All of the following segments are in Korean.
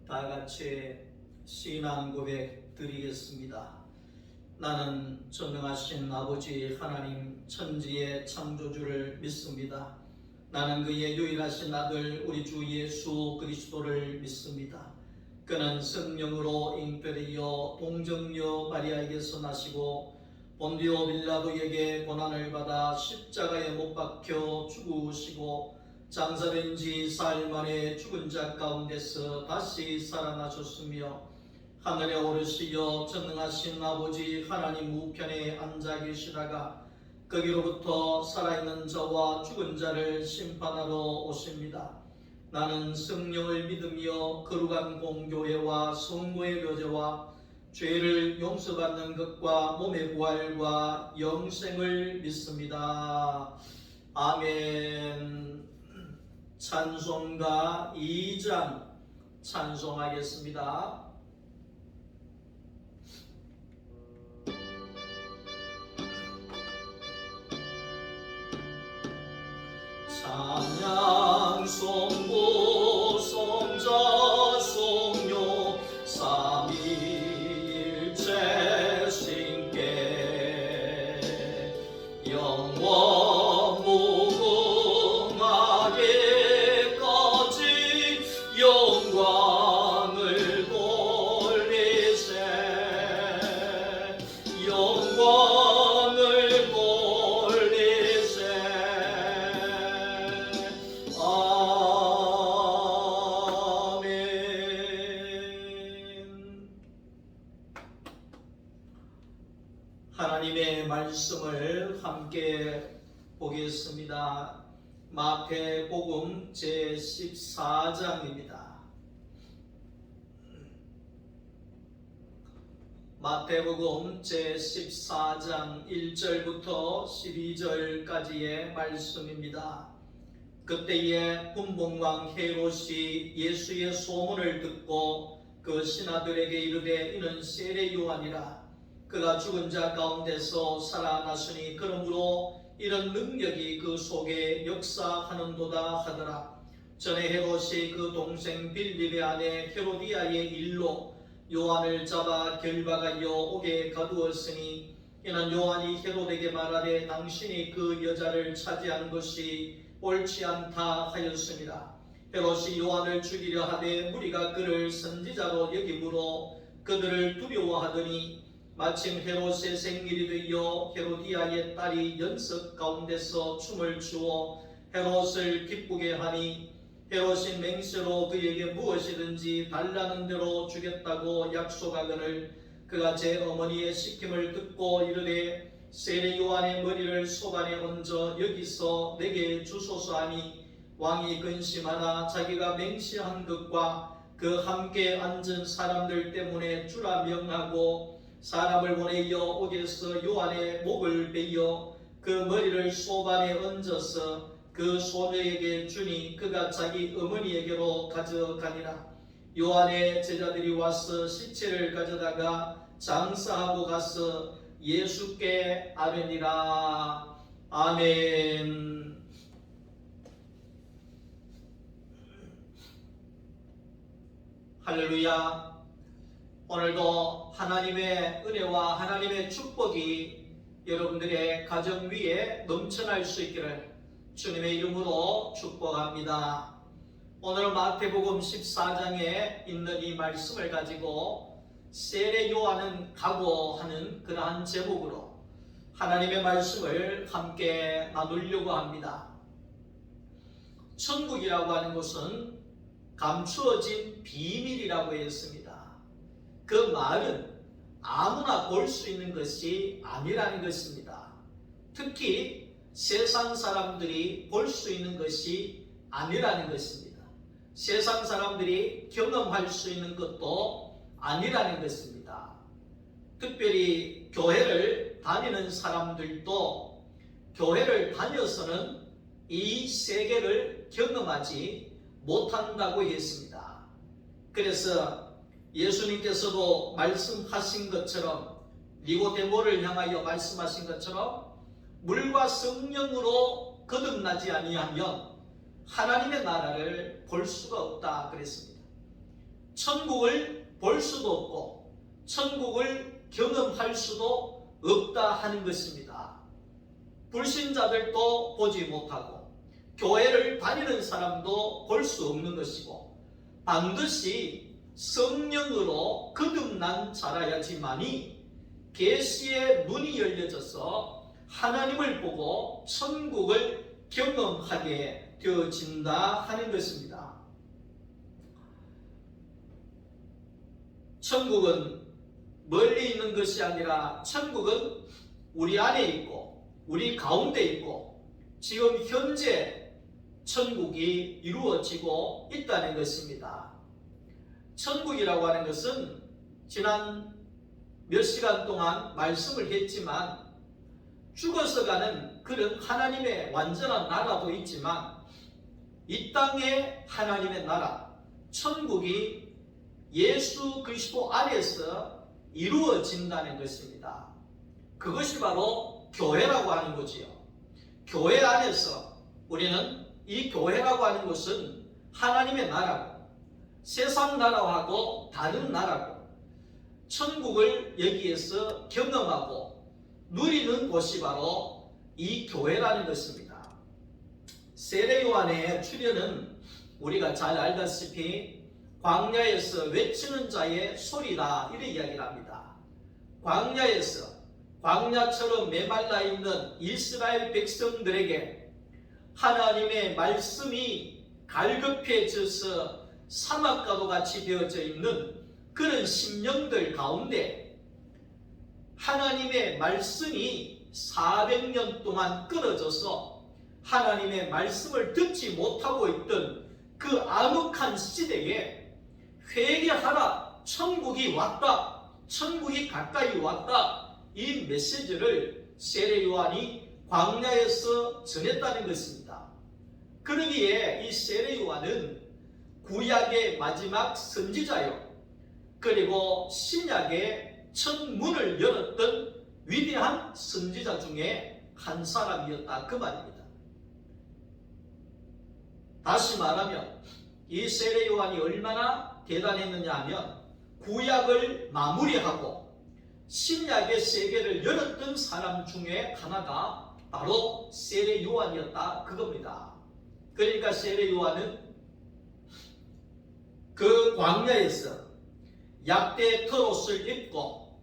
다 같이 신앙 고백 드리겠습니다. 나는 전능하신 아버지 하나님 천지의 창조주를 믿습니다. 나는 그의 유일하신 아들 우리 주 예수 그리스도를 믿습니다. 그는 성령으로 잉태되어 동정녀 마리아에게서 나시고 본디오 빌라도에게 고난을 받아 십자가에 못 박혀 죽으시고 장사된 지 사흘 만에 죽은 자 가운데서 다시 살아나셨으며 하늘에 오르시어 전능하신 아버지 하나님 우편에 앉아 계시다가 거기로부터 살아있는 자와 죽은 자를 심판하러 오십니다. 나는 성령을 믿으며 거룩한 공교회와 성도의 교제와 죄를 용서받는 것과 몸의 부활과 영생을 믿습니다. 아멘. 찬송가 2장 찬송하겠습니다. 찬양 송구 송자 송요 삼위일체 신께 영원 무궁하게까지 영광을 돌리세 영광을 돌리세 하나님의 말씀을 함께 보겠습니다. 마태복음 제14장입니다. 마태복음 제14장 1절부터 12절까지의 말씀입니다. 그때에 분봉왕 헤롯이 예수의 소문을 듣고 그 신하들에게 이르되 이는 세례 요한이라. 그가 죽은 자 가운데서 살아났으니 그러므로 이런 능력이 그 속에 역사하는도다 하더라. 전에 헤롯이 그 동생 빌립의 아내 헤로디아의 일로 요한을 잡아 결박하여 옥에 가두었으니 이는 요한이 헤롯에게 말하되 당신이 그 여자를 차지한 것이 옳지 않다 하였습니다. 헤롯이 요한을 죽이려 하되 무리가 그를 선지자로 여김으로 그들을 두려워하더니 마침 헤롯의 생일이 되어 헤로디아의 딸이 연석 가운데서 춤을 추어 헤롯을 기쁘게 하니 헤롯이 맹세로 그에게 무엇이든지 달라는 대로 주겠다고 약속하거늘 그가 제 어머니의 시킴을 듣고 이르되 세례 요한의 머리를 소반에 얹어 여기서 내게 주소서 하니 왕이 근심하나 자기가 맹세한 것과 그 함께 앉은 사람들 때문에 주라 명하고 사람을 보내어 옥에서 요한의 목을 베어 그 머리를 소반에 얹어서 그 소녀에게 주니 그가 자기 어머니에게로 가져가니라. 요한의 제자들이 와서 시체를 가져다가 장사하고 가서 예수께 아뢰니라. 아멘. 할렐루야. 오늘도 하나님의 은혜와 하나님의 축복이 여러분들의 가정 위에 넘쳐날 수 있기를 주님의 이름으로 축복합니다. 오늘 마태복음 14장에 있는 이 말씀을 가지고 세례 요한은 각오하는 그러한 제목으로 하나님의 말씀을 함께 나누려고 합니다. 천국이라고 하는 것은 감추어진 비밀이라고 했습니다. 그 말은 아무나 볼 수 있는 것이 아니라는 것입니다. 특히 세상 사람들이 볼 수 있는 것이 아니라는 것입니다. 세상 사람들이 경험할 수 있는 것도 아니라는 것입니다. 특별히 교회를 다니는 사람들도 교회를 다녀서는 이 세계를 경험하지 못한다고 했습니다. 그래서 예수님께서도 말씀하신 것처럼 니고데모를 향하여 말씀하신 것처럼 물과 성령으로 거듭나지 아니하면 하나님의 나라를 볼 수가 없다 그랬습니다. 천국을 볼 수도 없고 천국을 경험할 수도 없다 하는 것입니다. 불신자들도 보지 못하고 교회를 다니는 사람도 볼 수 없는 것이고 반드시 성령으로 거듭난 자라야지만이 계시의 눈이 열려져서 하나님을 보고 천국을 경험하게 되어진다 하는 것입니다. 천국은 멀리 있는 것이 아니라 천국은 우리 안에 있고 우리 가운데 있고 지금 현재 천국이 이루어지고 있다는 것입니다. 천국이라고 하는 것은 지난 몇 시간 동안 말씀을 했지만 죽어서 가는 그런 하나님의 완전한 나라도 있지만 이 땅의 하나님의 나라, 천국이 예수 그리스도 안에서 이루어진다는 것입니다. 그것이 바로 교회라고 하는 거지요. 교회 안에서 우리는 이 교회라고 하는 것은 하나님의 나라고 세상 나라하고 다른 나라고 천국을 여기에서 경험하고 누리는 곳이 바로 이 교회라는 것입니다. 세례 요한의 출현은 우리가 잘 알다시피 광야에서 외치는 자의 소리다 이렇게 이야기를 합니다. 광야에서 광야처럼 메말라 있는 이스라엘 백성들에게 하나님의 말씀이 갈급해져서 사막과도 같이 되어져 있는 그런 심령들 가운데 하나님의 말씀이 400년 동안 끊어져서 하나님의 말씀을 듣지 못하고 있던 그 암흑한 시대에 회개하라, 천국이 왔다, 천국이 가까이 왔다, 이 메시지를 세례 요한이 광야에서 전했다는 것입니다. 그러기에 이 세례 요한은 구약의 마지막 선지자요 그리고 신약의 첫 문을 열었던 위대한 선지자 중에 한 사람이었다 그 말입니다. 다시 말하면 이 세례 요한이 얼마나 대단했느냐 하면 구약을 마무리하고 신약의 세계를 열었던 사람 중에 하나가 바로 세례 요한이었다 그겁니다. 그러니까 세례 요한은 그 광야에서 약대 털옷을 입고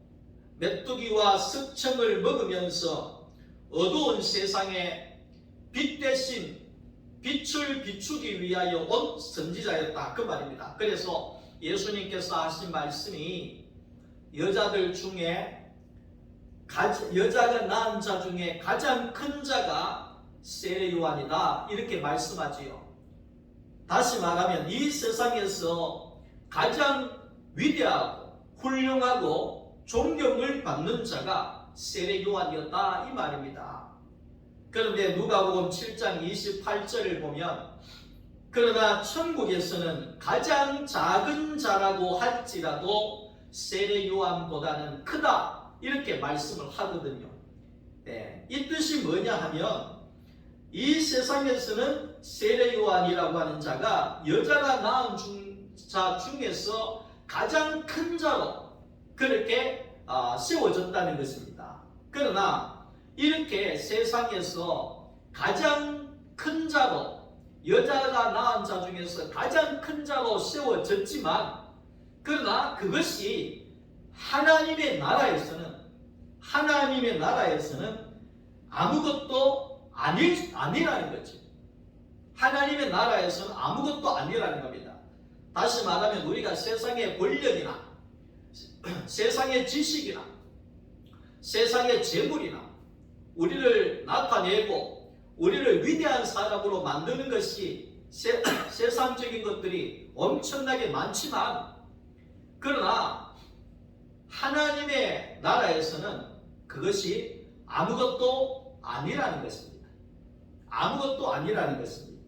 메뚜기와 석청을 먹으면서 어두운 세상에 빛 대신 빛을 비추기 위하여 온 선지자였다 그 말입니다. 그래서 예수님께서 하신 말씀이 여자들 중에 여자가 낳은 자 중에 가장 큰 자가 세례 요한이다 이렇게 말씀하지요. 다시 말하면 이 세상에서 가장 위대하고 훌륭하고 존경을 받는 자가 세례 요한이었다 이 말입니다. 그런데 누가복음 7장 28절을 보면 그러나 천국에서는 가장 작은 자라고 할지라도 세례 요한보다는 크다 이렇게 말씀을 하거든요. 네, 이 뜻이 뭐냐 하면 이 세상에서는 세례 요한이라고 하는 자가 여자가 낳은 자 중에서 가장 큰 자로 그렇게 세워졌다는 것입니다. 그러나 이렇게 세상에서 가장 큰 자로 여자가 낳은 자 중에서 가장 큰 자로 세워졌지만 그러나 그것이 하나님의 나라에서는 아무것도 아니라는 거죠. 하나님의 나라에서는 아무것도 아니라는 겁니다. 다시 말하면 우리가 세상의 권력이나 세상의 지식이나 세상의 재물이나 우리를 나타내고 우리를 위대한 사람으로 만드는 것이 세상적인 것들이 엄청나게 많지만 그러나 하나님의 나라에서는 그것이 아무것도 아니라는 것입니다. 아무것도 아니라는 것입니다.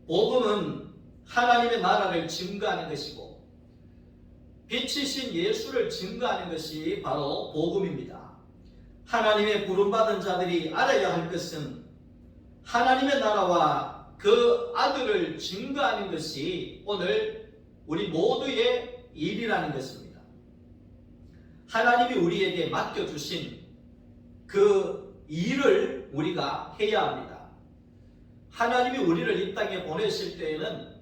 복음은 하나님의 나라를 증거하는 것이고 빛이신 예수를 증거하는 것이 바로 복음입니다. 하나님의 부름받은 자들이 알아야 할 것은 하나님의 나라와 그 아들을 증거하는 것이 오늘 우리 모두의 일이라는 것입니다. 하나님이 우리에게 맡겨주신 그 일을 우리가 해야 합니다. 하나님이 우리를 이 땅에 보내실 때에는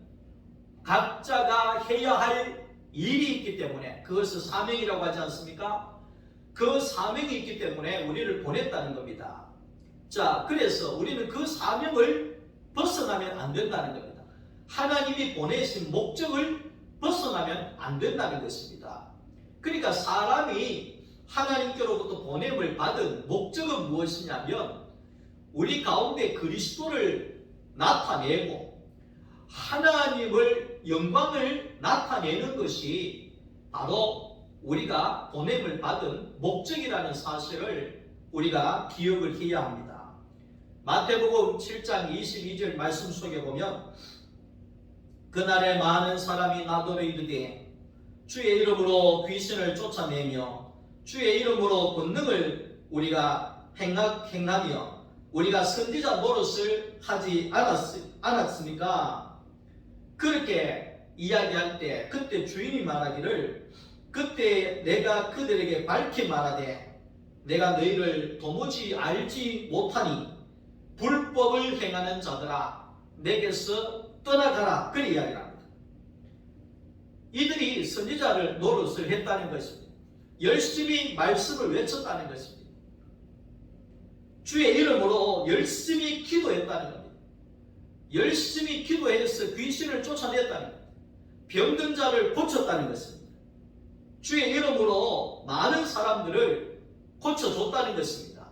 각자가 해야 할 일이 있기 때문에, 그것을 사명이라고 하지 않습니까? 그 사명이 있기 때문에 우리를 보냈다는 겁니다. 자, 그래서 우리는 그 사명을 벗어나면 안 된다는 겁니다. 하나님이 보내신 목적을 벗어나면 안 된다는 것입니다. 그러니까 사람이 하나님께로부터 보냄을 받은 목적은 무엇이냐면, 우리 가운데 그리스도를 나타내고 하나님을, 영광을 나타내는 것이 바로 우리가 보냄을 받은 목적이라는 사실을 우리가 기억을 해야 합니다. 마태복음 7장 22절 말씀 속에 보면, 그날에 많은 사람이 나더러 이르되 주의 이름으로 귀신을 쫓아내며 주의 이름으로 권능을 우리가 행하며 우리가 선지자 노릇을 하지 않았습니까? 그렇게 이야기할 때 그때 주인이 말하기를, 그때 내가 그들에게 밝히 말하되 내가 너희를 도무지 알지 못하니 불법을 행하는 자들아 내게서 떠나가라. 그렇게 이야기를 합니다. 이들이 선지자를 노릇을 했다는 것입니다. 열심히 말씀을 외쳤다는 것입니다. 주의 이름으로 열심히 기도했다는 겁니다. 열심히 기도해서 귀신을 쫓아냈다는 겁니다. 병든 자를 고쳤다는 것입니다. 주의 이름으로 많은 사람들을 고쳐줬다는 것입니다.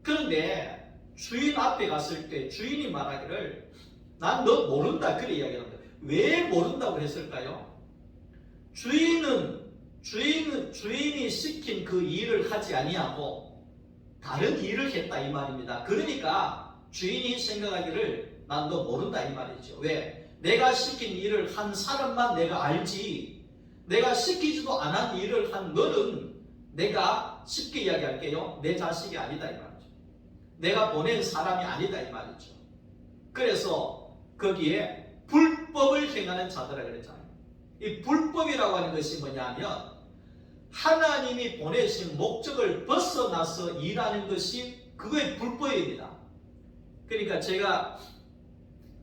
그런데 주인 앞에 갔을 때 주인이 말하기를, 난 너 모른다. 그렇게 이야기합니다. 왜 모른다고 했을까요? 주인이 시킨 그 일을 하지 아니하고 다른 일을 했다 이 말입니다. 그러니까 주인이 생각하기를 난 너 모른다 이 말이죠. 왜? 내가 시킨 일을 한 사람만 내가 알지, 내가 시키지도 않은 일을 한 너는 내가 쉽게 이야기할게요, 내 자식이 아니다 이 말이죠. 내가 보낸 사람이 아니다 이 말이죠. 그래서 거기에 불법을 행하는 자들이라 그랬잖아요. 이 불법이라고 하는 것이 뭐냐면, 하나님이 보내신 목적을 벗어나서 일하는 것이 그거의 불법입니다. 그러니까 제가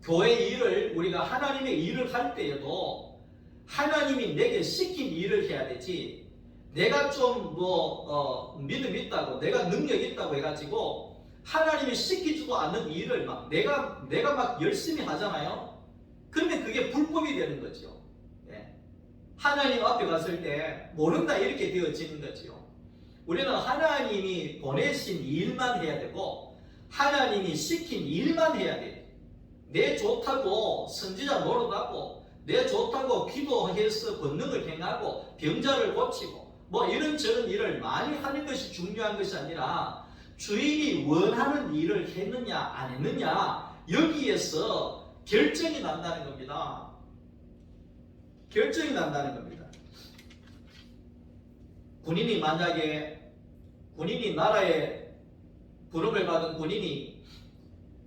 교회 일을, 우리가 하나님의 일을 할 때에도 하나님이 내게 시킨 일을 해야 되지, 내가 좀 믿음 있다고, 내가 능력 있다고 해가지고 하나님이 시키지도 않는 일을 내가 막 열심히 하잖아요. 그러면 그게 불법이 되는 거죠. 예. 하나님 앞에 갔을 때 모른다 이렇게 되어지는 거죠. 우리는 하나님이 보내신 일만 해야 되고 하나님이 시킨 일만 해야 돼요. 내 좋다고 선지자 노릇하고 내 좋다고 기도해서 권능을 행하고 병자를 고치고 이런저런 일을 많이 하는 것이 중요한 것이 아니라, 주인이 원하는 일을 했느냐 안 했느냐, 여기에서 결정이 난다는 겁니다. 결정이 난다는 겁니다. 군인이 나라에 부름을 받은 군인이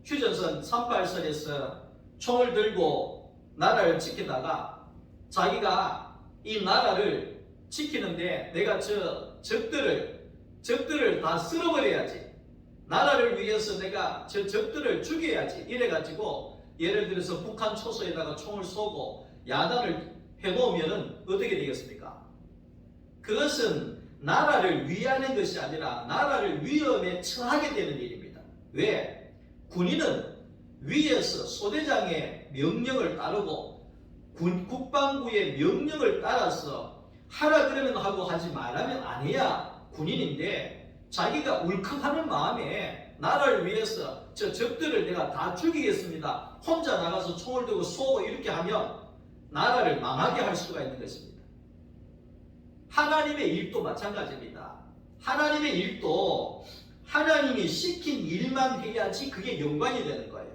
휴전선 38선에서 총을 들고 나라를 지키다가 자기가 이 나라를 지키는데 내가 적들을 다 쓸어버려야지, 나라를 위해서 내가 적들을 죽여야지 이래가지고, 예를 들어서 북한 초소에다가 총을 쏘고 야단을 해놓으면 어떻게 되겠습니까? 그것은 나라를 위하는 것이 아니라 나라를 위험에 처하게 되는 일입니다. 왜? 군인은 위에서 소대장의 명령을 따르고 국방부의 명령을 따라서 하라 그러면 하고 하지 말라면 안 해야 군인인데, 자기가 울컥하는 마음에 나라를 위해서 저 적들을 내가 다 죽이겠습니다, 혼자 나가서 총을 들고 쏘고 이렇게 하면 나라를 망하게 할 수가 있는 것입니다. 하나님의 일도 마찬가지입니다. 하나님의 일도 하나님이 시킨 일만 해야지 그게 영광이 되는 거예요.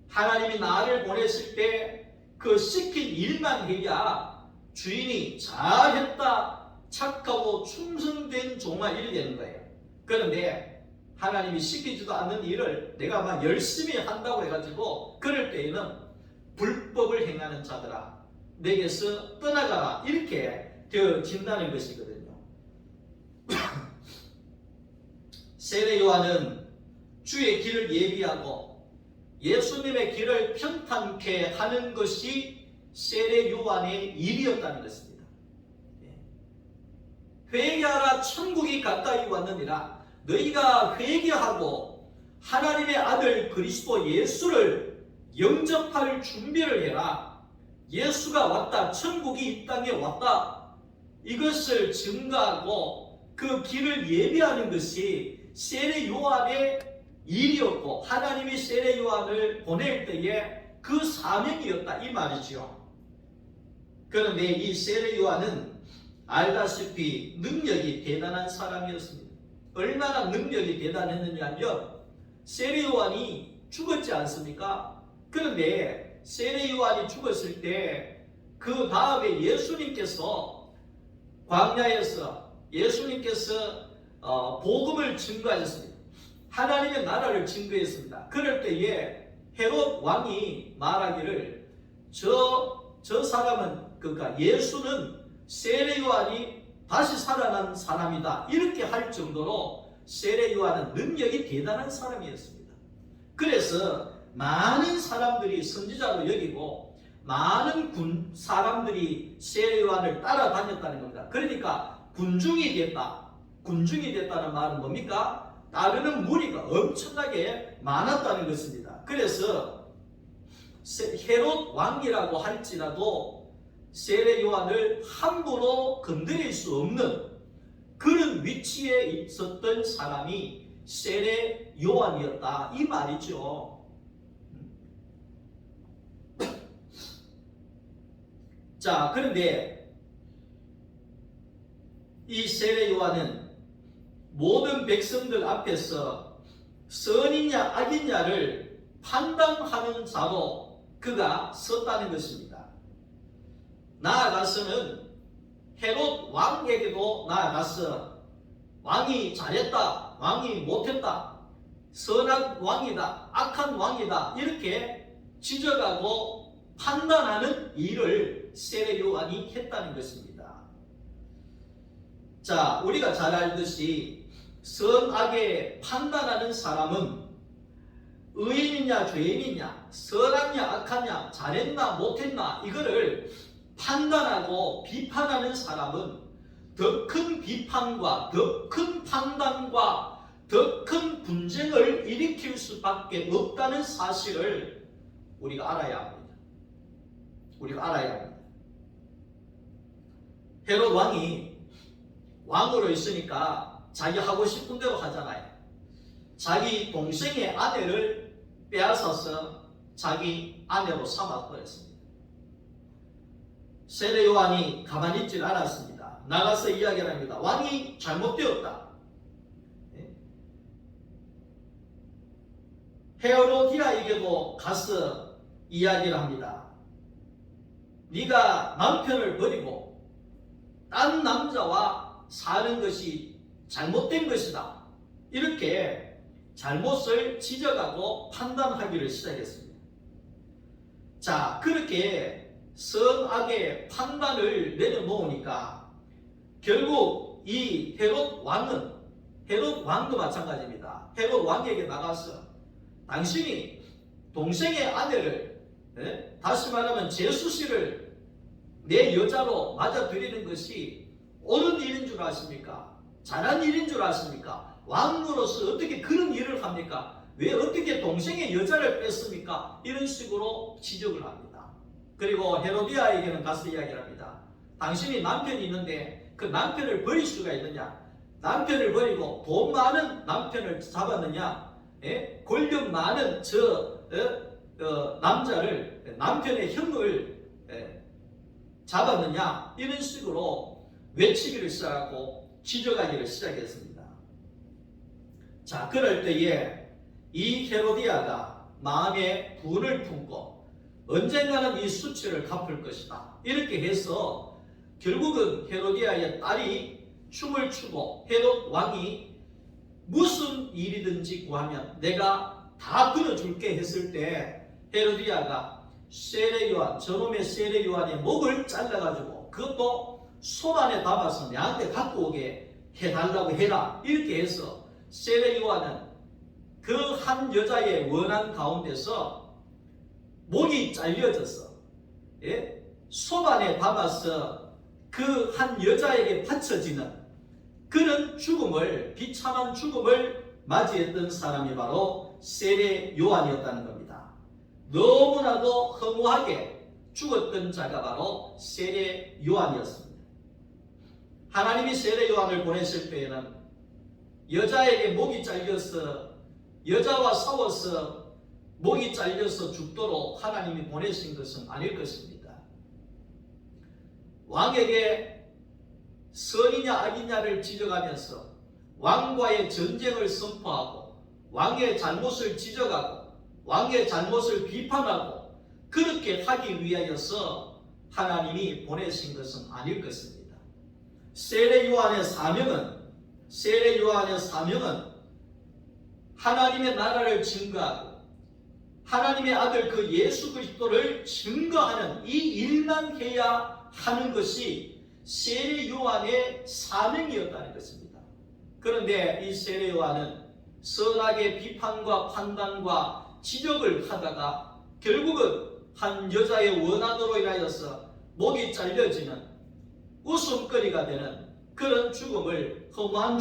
하나님이 나를 보냈을 때 그 시킨 일만 해야 주인이 잘했다, 착하고 충성된 종아 일이 되는 거예요. 그런데 하나님이 시키지도 않는 일을 내가 막 열심히 한다고 해가지고 그럴 때에는 불법을 행하는 자들아 내게서 떠나가라 이렇게 되어진다는 것이거든요. 세례 요한은 주의 길을 예비하고 예수님의 길을 평탄케 하는 것이 세례 요한의 일이었다는 것입니다. 회개하라 천국이 가까이 왔느니라. 너희가 회개하고 하나님의 아들 그리스도 예수를 영접할 준비를 해라. 예수가 왔다. 천국이 이 땅에 왔다. 이것을 증거하고 그 길을 예비하는 것이 세례 요한의 일이었고 하나님이 세례 요한을 보낼 때에 그 사명이었다 이 말이죠. 그런데 이 세례 요한은 알다시피 능력이 대단한 사람이었습니다. 얼마나 능력이 대단했느냐면 세례 요한이 죽었지 않습니까? 그런데 세례 요한이 죽었을 때 그 다음에 예수님께서 광야에서 예수님께서 복음을 증거하셨습니다. 하나님의 나라를 증거했습니다. 그럴 때에 헤롯 왕이 말하기를 저 사람은 그러니까 예수는 세례 요한이 다시 살아난 사람이다 이렇게 할 정도로 세례 요한은 능력이 대단한 사람이었습니다. 그래서 많은 사람들이 선지자로 여기고 많은 사람들이 세례 요한을 따라다녔다는 겁니다. 그러니까 군중이 됐다. 군중이 됐다는 말은 뭡니까? 따르는 무리가 엄청나게 많았다는 것입니다. 그래서 헤롯 왕이라고 할지라도 세례 요한을 함부로 건드릴 수 없는 그런 위치에 있었던 사람이 세례 요한이었다 이 말이죠. 자, 그런데 이 세례 요한은 모든 백성들 앞에서 선이냐 악이냐를 판단하는 자로 그가 섰다는 것입니다. 나아가서는 헤롯 왕에게도 나아가서 왕이 잘했다, 왕이 못했다, 선한 왕이다, 악한 왕이다 이렇게 지적하고 판단하는 일을 세례 요한이 했다는 것입니다. 자, 우리가 잘 알듯이 선악에 판단하는 사람은 의인이냐 죄인이냐 선하냐 악하냐 잘했나 못했나 이거를 판단하고 비판하는 사람은 더 큰 비판과 더 큰 판단과 더 큰 분쟁을 일으킬 수밖에 없다는 사실을 우리가 알아야 합니다. 우리가 알아야 합니다. 헤롯 왕이 왕으로 있으니까 자기 하고 싶은 대로 하잖아요. 자기 동생의 아내를 빼앗아서 자기 아내로 삼아버렸습니다. 세례 요한이 가만히 있질 않았습니다. 나가서 이야기를 합니다. 왕이 잘못되었다. 헤로디아에게도 가서 이야기를 합니다. 네가 남편을 버리고 딴 남자와 사는 것이 잘못된 것이다. 이렇게 잘못을 지적하고 판단하기를 시작했습니다. 자, 그렇게 선악의 판단을 내려놓으니까 결국 이 헤롯 왕도 마찬가지입니다. 헤롯 왕에게 나가서 당신이 동생의 아내를 다시 말하면 제수씨를 내 여자로 맞아들이는 것이 옳은 일인 줄 아십니까? 잘한 일인 줄 아십니까? 왕으로서 어떻게 그런 일을 합니까? 왜 어떻게 동생의 여자를 뺐습니까? 이런 식으로 지적을 합니다. 그리고 헤로디아에게는 가서 이야기를 합니다. 당신이 남편이 있는데 그 남편을 버릴 수가 있느냐? 남편을 버리고 돈 많은 남편을 잡았느냐? 권력 많은 남자를 남편의 형을 잡았느냐? 이런 식으로 외치기를 시작하고 지적하기를 시작했습니다. 자, 그럴 때에 이 헤로디아가 마음에 분을 품고 언젠가는 이 수치를 갚을 것이다. 이렇게 해서 결국은 헤로디아의 딸이 춤을 추고 헤롯 왕이 무슨 일이든지 구하면 내가 다 끊어줄게 했을 때 헤로디아가 세례 요한, 저놈의 세례 요한의 목을 잘라가지고 그것도 손 안에 담아서 내한테 갖고 오게 해달라고 해라 이렇게 해서 세례 요한은 그 한 여자의 원한 가운데서 목이 잘려졌어. 예? 손 안에 담아서 그 한 여자에게 바쳐지는 그런 죽음을, 비참한 죽음을 맞이했던 사람이 바로 세례 요한이었다는 겁니다. 너무나도 허무하게 죽었던 자가 바로 세례 요한이었습니다. 하나님이 세례 요한을 보냈을 때에는 여자에게 목이 잘려서 여자와 싸워서 목이 잘려서 죽도록 하나님이 보내신 것은 아닐 것입니다. 왕에게 선이냐 악이냐를 지적하면서 왕과의 전쟁을 선포하고 왕의 잘못을 지적하고 왕의 잘못을 비판하고 그렇게 하기 위하여서 하나님이 보내신 것은 아닐 것입니다. 세례 요한의 사명은 하나님의 나라를 증거하고 하나님의 아들 그 예수 그리스도를 증거하는 이 일만 해야 하는 것이 세례 요한의 사명이었다는 것입니다. 그런데 이 세례 요한은 선악의 비판과 판단과 지적을 하다가 결국은 한 여자의 원한으로 인하여서 목이 잘려지는 웃음거리가 되는 그런 죽음을, 허무한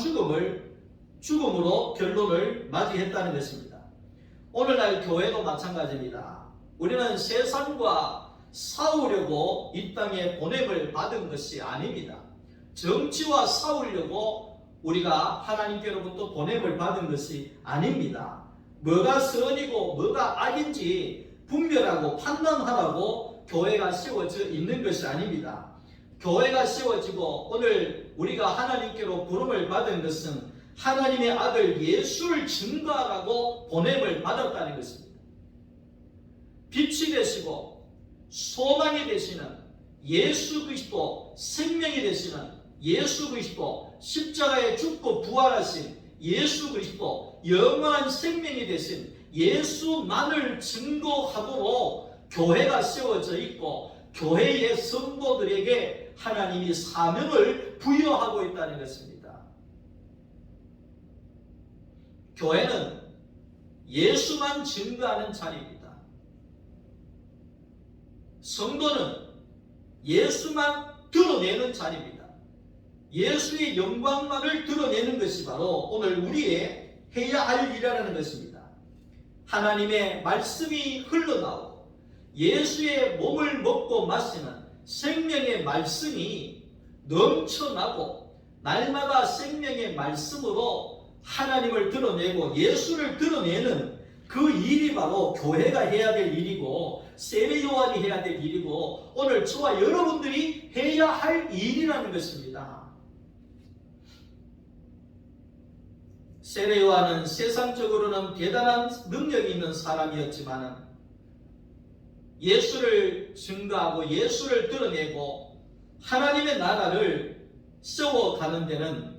죽음으로 결론을 맞이했다는 것입니다. 오늘날 교회도 마찬가지입니다. 우리는 세상과 싸우려고 이 땅에 보냄을 받은 것이 아닙니다. 정치와 싸우려고 우리가 하나님께로부터 보냄을 받은 것이 아닙니다. 뭐가 선이고 뭐가 악인지 분별하고 판단하라고 교회가 세워져 있는 것이 아닙니다. 교회가 세워지고 오늘 우리가 하나님께로 부름을 받은 것은 하나님의 아들 예수를 증거하라고 보냄을 받았다는 것입니다. 빛이 되시고 소망이 되시는 예수 그리스도, 생명이 되시는 예수 그리스도, 십자가에 죽고 부활하신 예수 그리스도, 영원한 생명이 되신 예수만을 증거하도록 교회가 세워져 있고 교회의 성도들에게 하나님이 사명을 부여하고 있다는 것입니다. 교회는 예수만 증거하는 자리입니다. 성도는 예수만 드러내는 자리입니다. 예수의 영광만을 드러내는 것이 바로 오늘 우리의 해야 할 일이라는 것입니다. 하나님의 말씀이 흘러나오고 예수의 몸을 먹고 마시는 생명의 말씀이 넘쳐나고 날마다 생명의 말씀으로 하나님을 드러내고 예수를 드러내는 그 일이 바로 교회가 해야 될 일이고 세례 요한이 해야 될 일이고 오늘 저와 여러분들이 해야 할 일이라는 것입니다. 세례 요한은 세상적으로는 대단한 능력이 있는 사람이었지만 예수를 증거하고 예수를 드러내고 하나님의 나라를 세워가는 데는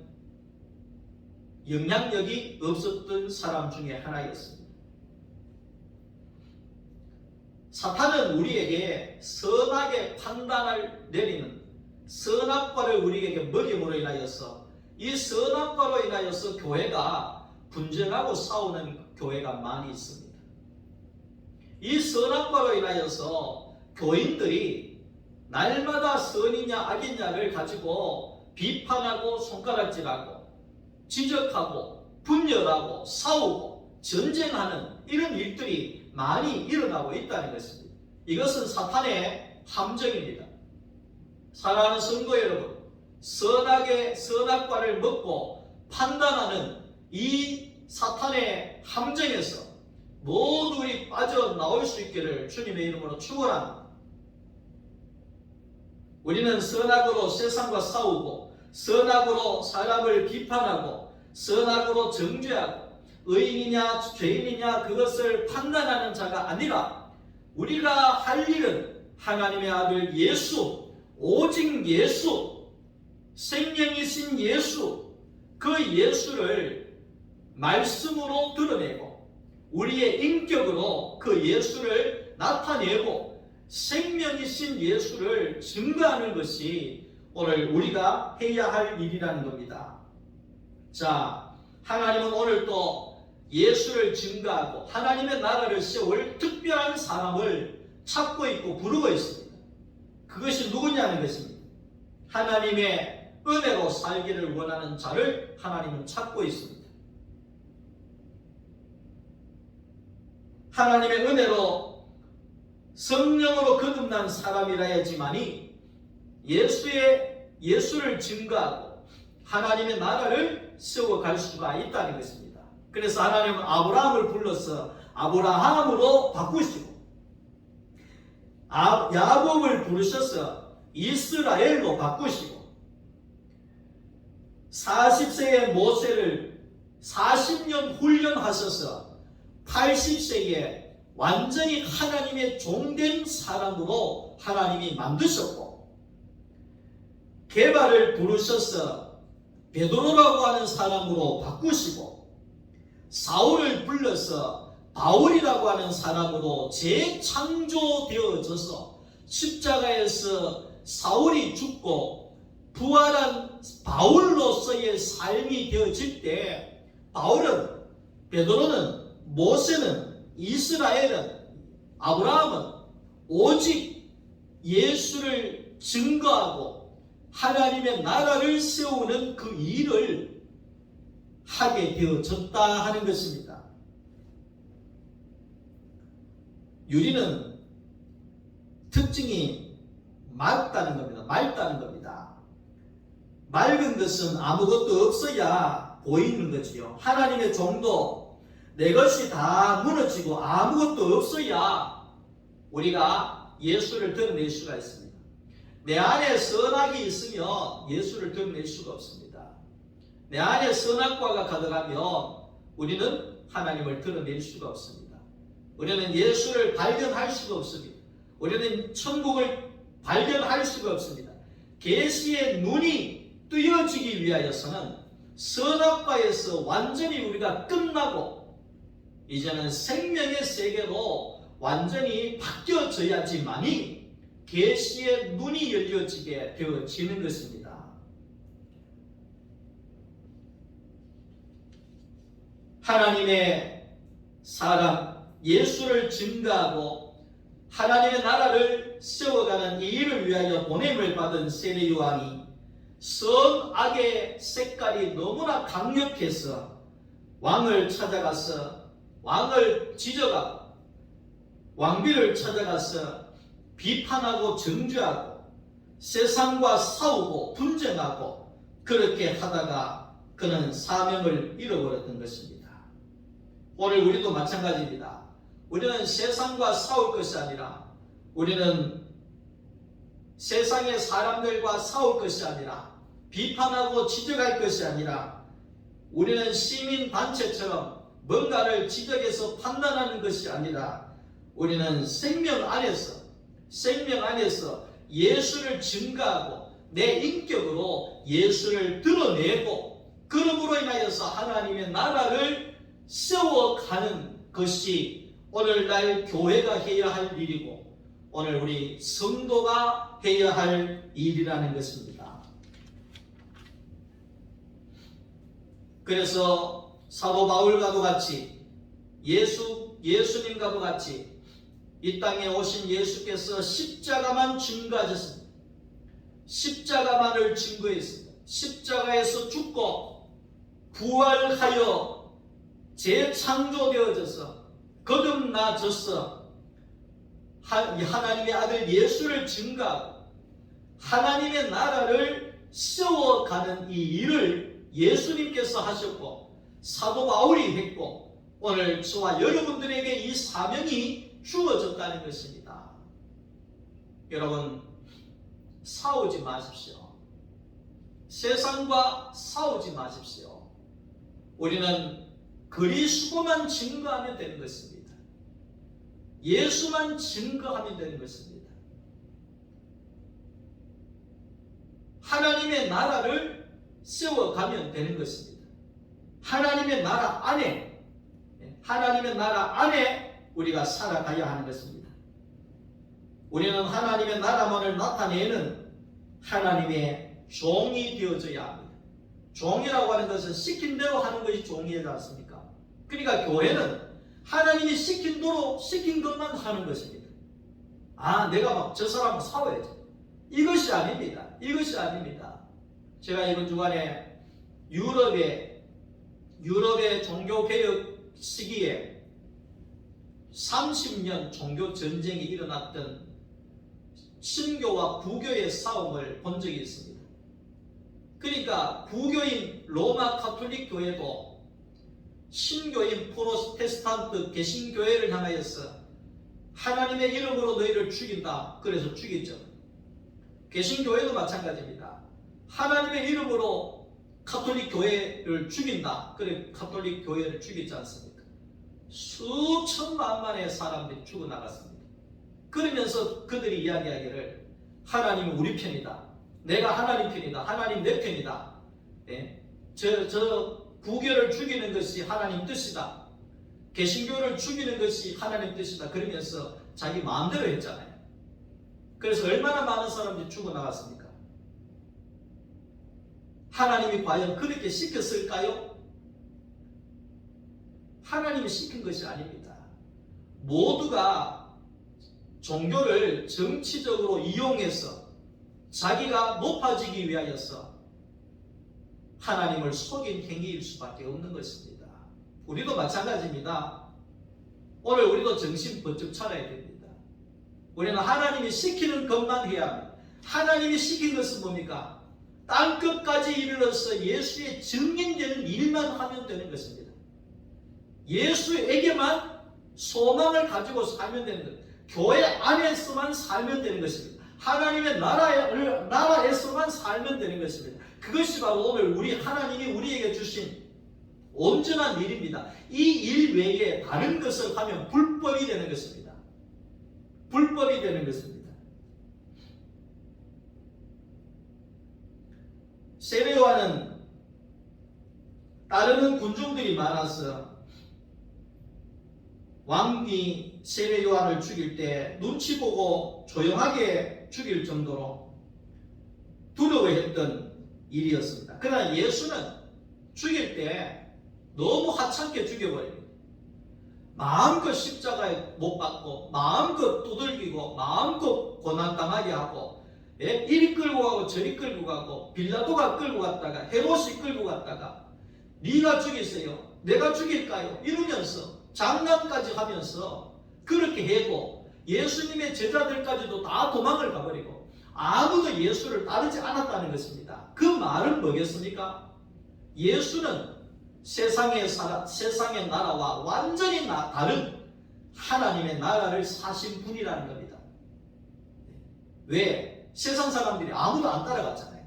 영향력이 없었던 사람 중에 하나였습니다. 사탄은 우리에게 선악의 판단을 내리는 선악과를 우리에게 먹임으로 인하여서 이 선악과로 인하여서 교회가 분쟁하고 싸우는 교회가 많이 있습니다. 이 선악과로 인하여서 교인들이 날마다 선이냐 악이냐를 가지고 비판하고 손가락질하고 지적하고 분열하고 싸우고 전쟁하는 이런 일들이 많이 일어나고 있다는 것입니다. 이것은 사탄의 함정입니다. 사랑하는 성도 여러분, 선악과를 먹고 판단하는 이 사탄의 함정에서 모두 우리 빠져나올 수 있기를 주님의 이름으로 축원합니다. 우리는 선악으로 세상과 싸우고 선악으로 사람을 비판하고 선악으로 정죄하고 의인이냐 죄인이냐 그것을 판단하는 자가 아니라 우리가 할 일은 하나님의 아들 예수, 오직 예수, 생명이신 예수, 그 예수를 말씀으로 드러내고 우리의 인격으로 그 예수를 나타내고 생명이신 예수를 증거하는 것이 오늘 우리가 해야 할 일이라는 겁니다. 자, 하나님은 오늘 또 예수를 증거하고 하나님의 나라를 세울 특별한 사람을 찾고 있고 부르고 있습니다. 그것이 누구냐는 것입니다. 하나님의 은혜로 살기를 원하는 자를 하나님은 찾고 있습니다. 하나님의 은혜로 성령으로 거듭난 사람이라야지만이 예수를 증거하고 하나님의 나라를 세워갈 수가 있다는 것입니다. 그래서 하나님은 아브라함을 불러서 아브라함으로 바꾸시고 야곱을 부르셔서 이스라엘로 바꾸시고 40세의 모세를 40년 훈련하셔서 80세에 완전히 하나님의 종된 사람으로 하나님이 만드셨고 게바를 부르셔서 베드로라고 하는 사람으로 바꾸시고 사울을 불러서 바울이라고 하는 사람으로 재창조되어져서 십자가에서 사울이 죽고 부활한 바울로서의 삶이 되어질 때 바울은, 베드로는, 모세는, 이스라엘은, 아브라함은 오직 예수를 증거하고 하나님의 나라를 세우는 그 일을 하게 되어졌다 하는 것입니다. 유리는 특징이 맑다는 겁니다. 맑다는 겁니다. 맑은 것은 아무것도 없어야 보이는 거지요. 하나님의 종도 내 것이 다 무너지고 아무것도 없어야 우리가 예수를 드러낼 수가 있습니다. 내 안에 선악이 있으면 예수를 드러낼 수가 없습니다. 내 안에 선악과가 가득하면 우리는 하나님을 드러낼 수가 없습니다. 우리는 예수를 발견할 수가 없습니다. 우리는 천국을 발견할 수가 없습니다. 계시의 눈이 뜨여지기 위하여서는 선악과에서 완전히 우리가 끝나고 이제는 생명의 세계로 완전히 바뀌어져야지만이 계시의 눈이 열려지게 되어지는 것입니다. 하나님의 사람 예수를 증거하고 하나님의 나라를 세워가는 이 일을 위하여 보냄을 받은 세례 요한이 선악의 색깔이 너무나 강력해서 왕을 찾아가서 왕을 지적하고 왕비를 찾아가서 비판하고 정죄하고 세상과 싸우고 분쟁하고 그렇게 하다가 그는 사명을 잃어버렸던 것입니다. 오늘 우리도 마찬가지입니다. 우리는 세상과 싸울 것이 아니라 우리는 세상의 사람들과 싸울 것이 아니라 비판하고 지적할 것이 아니라 우리는 시민단체처럼 뭔가를 지적해서 판단하는 것이 아니라 우리는 생명 안에서 예수를 증거하고 내 인격으로 예수를 드러내고 그러므로 인하여서 하나님의 나라를 세워가는 것이 오늘날 교회가 해야 할 일이고 오늘 우리 성도가 해야 할 일이라는 것입니다. 그래서 사도 바울과도 같이 예수님과도 같이 이 땅에 오신 예수께서 십자가만 증거하셨습니다. 십자가만을 증거했습니다. 십자가에서 죽고 부활하여 재창조되어져서 거듭나져서 하나님의 아들 예수를 증거하고 하나님의 나라를 세워가는 이 일을 예수님께서 하셨고 사도 바울이 했고 오늘 저와 여러분들에게 이 사명이 주어졌다는 것입니다. 여러분 싸우지 마십시오. 세상과 싸우지 마십시오. 우리는 그리스도만 증거하면 되는 것입니다. 예수만 증거하면 되는 것입니다. 하나님의 나라를 세워가면 되는 것입니다. 하나님의 나라 안에, 하나님의 나라 안에 우리가 살아가야 하는 것입니다. 우리는 하나님의 나라만을 나타내는 하나님의 종이 되어져야 합니다. 종이라고 하는 것은 시킨 대로 하는 것이 종이지 않습니까? 그러니까 교회는 하나님이 시킨 대로 시킨 것만 하는 것입니다. 아, 내가 막 저 사람하고 싸워야지. 이것이 아닙니다. 이것이 아닙니다. 제가 이번 주간에 유럽의 종교개혁 시기에 30년 종교 전쟁이 일어났던 신교와 구교의 싸움을 본 적이 있습니다. 그러니까 구교인 로마 가톨릭 교회도 신교인 프로테스탄트 개신교회를 향하여서 하나님의 이름으로 너희를 죽인다. 그래서 죽였죠. 개신교회도 마찬가지입니다. 하나님의 이름으로 가톨릭 교회를 죽인다. 그래 가톨릭 교회를 죽이지 않습니까? 수천만만의 사람들이 죽어나갔습니다. 그러면서 그들이 이야기하기를 하나님은 우리 편이다. 내가 하나님 편이다. 하나님 내 편이다. 예? 저 구교를 죽이는 것이 하나님 뜻이다. 개신교를 죽이는 것이 하나님 뜻이다. 그러면서 자기 마음대로 했잖아요. 그래서 얼마나 많은 사람들이 죽어나갔습니까? 하나님이 과연 그렇게 시켰을까요? 하나님이 시킨 것이 아닙니다. 모두가 종교를 정치적으로 이용해서 자기가 높아지기 위하여서 하나님을 속인 행위일 수밖에 없는 것입니다. 우리도 마찬가지입니다. 오늘 우리도 정신 번쩍 차려야 됩니다. 우리는 하나님이 시키는 것만 해야 합니다. 하나님이 시킨 것은 뭡니까? 땅끝까지 이르러서 예수의 증인되는 일만 하면 되는 것입니다. 예수에게만 소망을 가지고 살면 되는 것. 교회 안에서만 살면 되는 것입니다. 하나님의 나라에서만 살면 되는 것입니다. 그것이 바로 오늘 우리 하나님이 우리에게 주신 온전한 일입니다. 이 일 외에 다른 것을 하면 불법이 되는 것입니다. 불법이 되는 것입니다. 세례요한은 따르는 군중들이 많아서 왕이 세례요한을 죽일 때 눈치 보고 조용하게 죽일 정도로 두려워했던 일이었습니다. 그러나 예수는 죽일 때 너무 하찮게 죽여버립니다. 마음껏 십자가에 못 박고 마음껏 두들기고 마음껏 고난당하게 하고 이리 끌고 가고 저리 끌고 가고 빌라도가 끌고 갔다가 헤롯이 끌고 갔다가 네가 죽이세요. 내가 죽일까요? 이러면서 장난까지 하면서 그렇게 해도 예수님의 제자들까지도 다 도망을 가버리고 아무도 예수를 따르지 않았다는 것입니다. 그 말은 뭐겠습니까? 예수는 세상의 나라와 완전히 다른 하나님의 나라를 사신 분이라는 겁니다. 왜? 세상 사람들이 아무도 안 따라갔잖아요.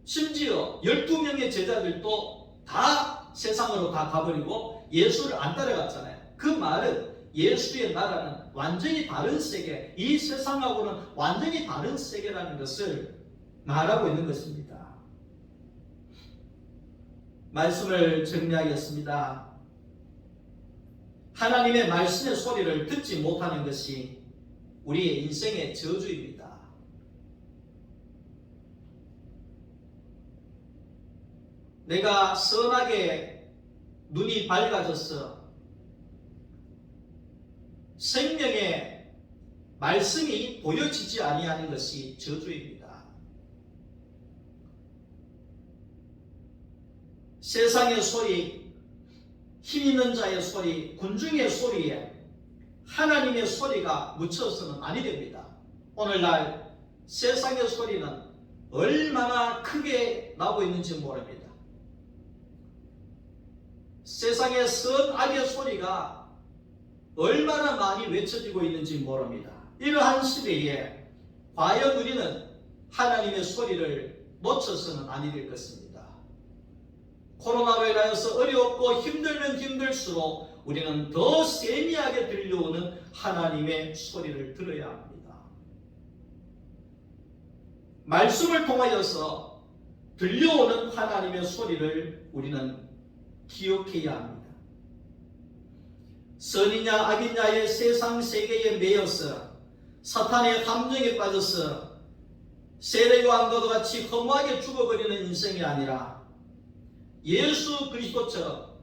심지어 12명의 제자들도 다 세상으로 다 가버리고 예수를 안 따라갔잖아요. 그 말은 예수의 나라는 완전히 다른 세계, 이 세상하고는 완전히 다른 세계라는 것을 말하고 있는 것입니다. 말씀을 정리하겠습니다. 하나님의 말씀의 소리를 듣지 못하는 것이 우리의 인생의 저주입니다. 내가 선하게 눈이 밝아져서 생명의 말씀이 보여지지 아니하는 것이 저주입니다. 세상의 소리, 힘 있는 자의 소리, 군중의 소리에 하나님의 소리가 묻혀서는 아니 됩니다. 오늘날 세상의 소리는 얼마나 크게 나고 있는지 모릅니다. 세상의 선악의 소리가 얼마나 많이 외쳐지고 있는지 모릅니다. 이러한 시대에 과연 우리는 하나님의 소리를 놓쳐서는 아니 될 것입니다. 코로나로 인하여서 어렵고 힘들면 힘들수록 우리는 더 세미하게 들려오는 하나님의 소리를 들어야 합니다. 말씀을 통하여서 들려오는 하나님의 소리를 우리는 기억해야 합니다. 선이냐 악이냐의 세상 세계에 매여서 사탄의 함정에 빠져서 세례요한과도 같이 허무하게 죽어버리는 인생이 아니라 예수 그리스도처럼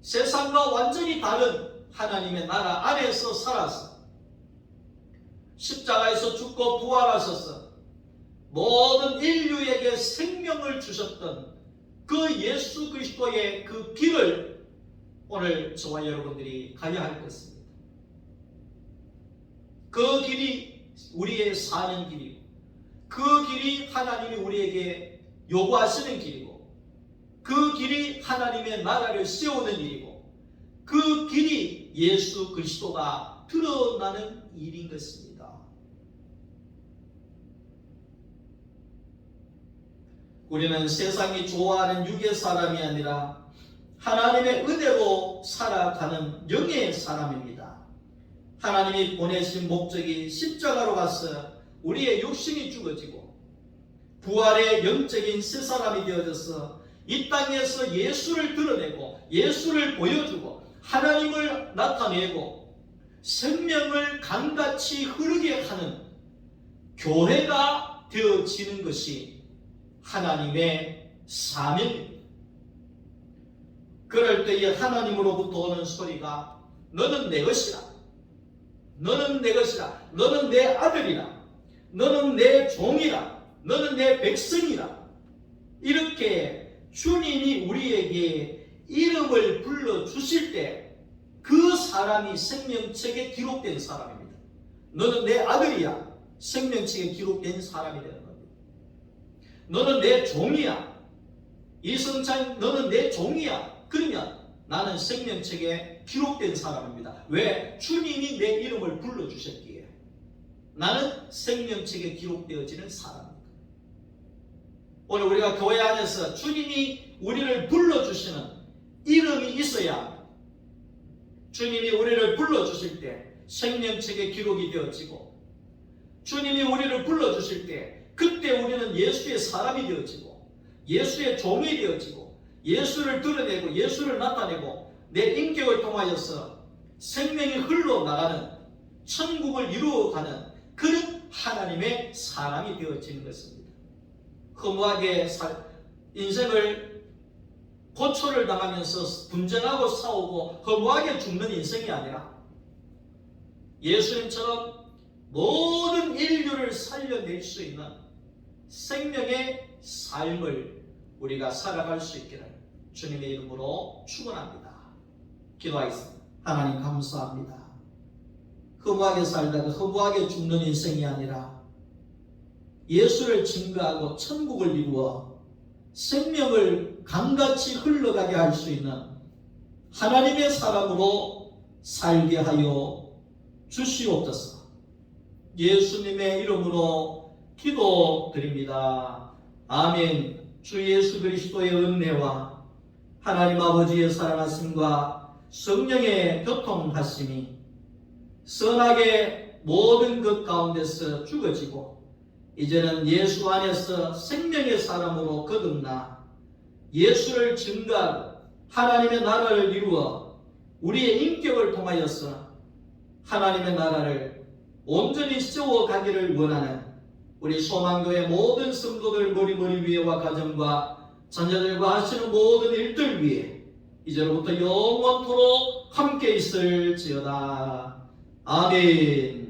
세상과 완전히 다른 하나님의 나라 안에서 살아서 십자가에서 죽고 부활하셔서 모든 인류에게 생명을 주셨던 그 예수 그리스도의 그 길을 오늘 저와 여러분들이 가야 할 것입니다. 그 길이 우리의 사는 길이고 그 길이 하나님이 우리에게 요구하시는 길이고 그 길이 하나님의 나라를 세우는 일이고 그 길이 예수 그리스도가 드러나는 일인 것입니다. 우리는 세상이 좋아하는 육의 사람이 아니라 하나님의 은혜로 살아가는 영의 사람입니다. 하나님이 보내신 목적이 십자가로 가서 우리의 육신이 죽어지고 부활의 영적인 새 사람이 되어져서 이 땅에서 예수를 드러내고 예수를 보여주고 하나님을 나타내고 생명을 강같이 흐르게 하는 교회가 되어지는 것이 하나님의 사명입니다. 그럴 때에 하나님으로부터 오는 소리가 너는 내 것이라, 너는 내 것이라, 너는 내 아들이라, 너는 내 종이라, 너는 내 백성이라, 이렇게 주님이 우리에게 이름을 불러주실 때 그 사람이 생명책에 기록된 사람입니다. 너는 내 아들이야, 생명책에 기록된 사람이 되는 겁니다. 너는 내 종이야, 이성찬 너는 내 종이야, 그러면 나는 생명책에 기록된 사람입니다. 왜? 주님이 내 이름을 불러주셨기에 나는 생명책에 기록되어지는 사람입니다. 오늘 우리가 교회 안에서 주님이 우리를 불러주시는 이름이 있어야 합니다. 주님이 우리를 불러주실 때 생명책에 기록이 되어지고 주님이 우리를 불러주실 때 그때 우리는 예수의 사람이 되어지고 예수의 종이 되어지고 예수를 드러내고 예수를 나타내고 내 인격을 통하여서 생명이 흘러나가는 천국을 이루어가는 그런 하나님의 사람이 되어지는 것입니다. 허무하게 인생을 고초를 당하면서 분쟁하고 싸우고 허무하게 죽는 인생이 아니라 예수님처럼 모든 인류를 살려낼 수 있는 생명의 삶을 우리가 살아갈 수 있기를 주님의 이름으로 축원합니다. 기도하겠습니다. 하나님 감사합니다. 허무하게 살다가 허무하게 죽는 인생이 아니라 예수를 증거하고 천국을 이루어 생명을 강같이 흘러가게 할 수 있는 하나님의 사람으로 살게 하여 주시옵소서. 예수님의 이름으로 기도드립니다. 아멘. 주 예수 그리스도의 은혜와 하나님 아버지의 사랑하심과 성령의 교통하심이 선하게 모든 것 가운데서 죽어지고 이제는 예수 안에서 생명의 사람으로 거듭나 예수를 증거하고 하나님의 나라를 이루어 우리의 인격을 통하여서 하나님의 나라를 온전히 세워가기를 원하는 우리 소망교회 모든 성도들 머리 위에와 가정과 자녀들과 하시는 모든 일들 위에 이제로부터 영원토록 함께 있을지어다. 아멘.